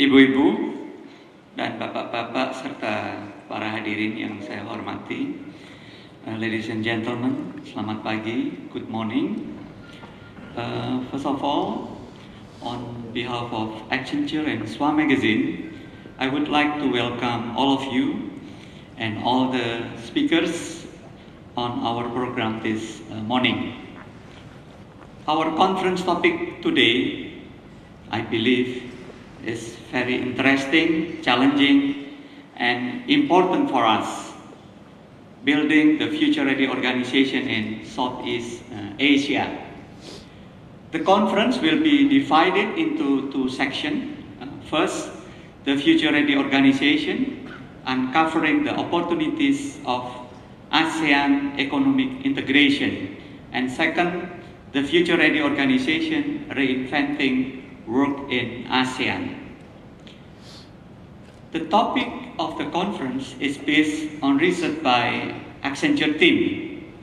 Ibu-ibu dan bapak-bapak serta para hadirin yang saya hormati, ladies and gentlemen, selamat pagi, good morning. First of all, on behalf of Accenture and SWA Magazine, I would like to welcome all of you and all the speakers on our program this morning. Our conference topic today, I believe, is very interesting, challenging, and important for us, building the future-ready organization in Southeast Asia. The conference will be divided into two sections. First, the future-ready organization, uncovering the opportunities of ASEAN economic integration. And second, the future-ready organization, reinventing work in ASEAN. The topic of the conference is based on research by Accenture team.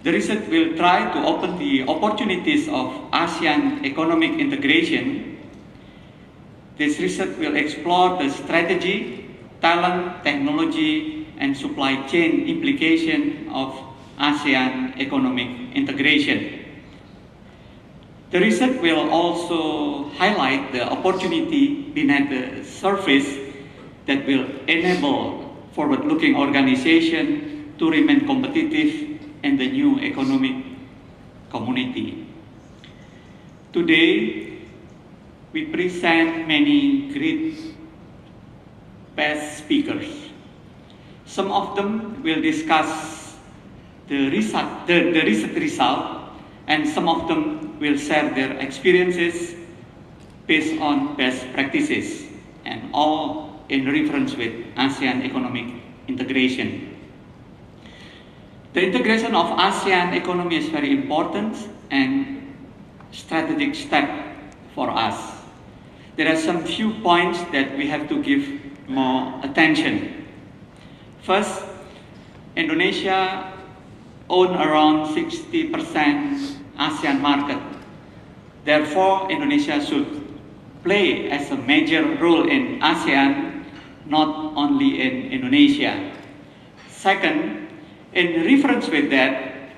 The research will try to open the opportunities of ASEAN economic integration. This research will explore the strategy, talent, technology, and supply chain implication of ASEAN economic integration. The research will also highlight the opportunity beneath the surface that will enable forward-looking organizations to remain competitive in the new economic community. Today, we present many great past speakers. Some of them will discuss the research result, and some of them will share their experiences based on best practices, and all in reference with ASEAN economic integration. The integration of ASEAN economy is very important and strategic step for us. There are some few points that we have to give more attention. First, Indonesia owns around 60% ASEAN market. Therefore, Indonesia should play as a major role in ASEAN, not only in Indonesia. Second, in reference with that,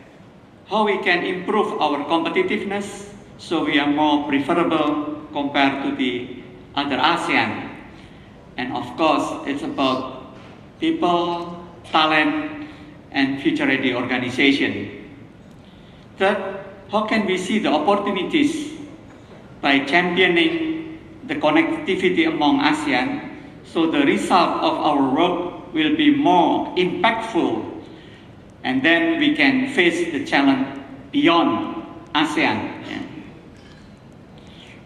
how we can improve our competitiveness so we are more preferable compared to the other ASEAN. And of course, it's about people, talent, and future-ready organization. Third, how can we see the opportunities by championing the connectivity among ASEAN so the result of our work will be more impactful, and then we can face the challenge beyond ASEAN.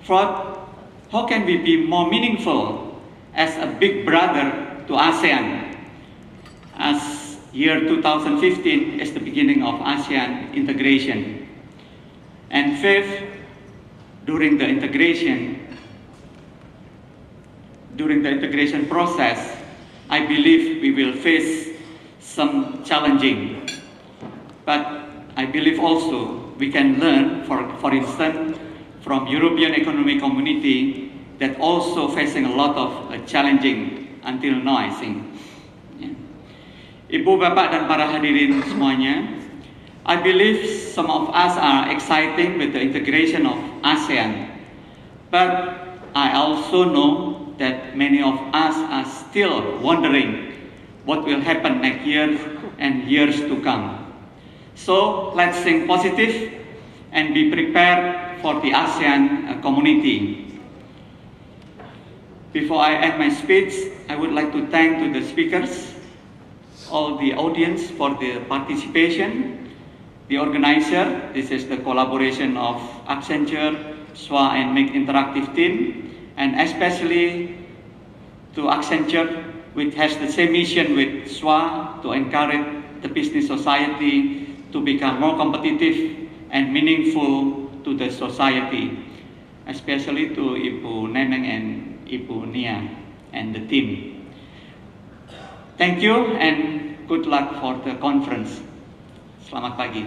Fourth, how can we be more meaningful as a big brother to ASEAN, as year 2015 is the beginning of ASEAN integration. And fifth, during the integration process, I believe we will face some challenging, but I believe also we can learn, for instance, from European Economic Community that also facing a lot of challenging until now, I think. Ibu, Bapak, dan para hadirin semuanya, I believe some of us are excited with the integration of ASEAN, but I also know that many of us are still wondering what will happen next year and years to come. So let's think positive and be prepared for the ASEAN community. Before I end my speech, I would like to thank to the speakers, all the audience for the participation. The organizer, this is the collaboration of Accenture, SWA, and Make Interactive team, and especially to Accenture, which has the same mission with SWA to encourage the business society to become more competitive and meaningful to the society, especially to Ibu Neneng and Ibu Nia and the team. Thank you and good luck for the conference. Selamat pagi.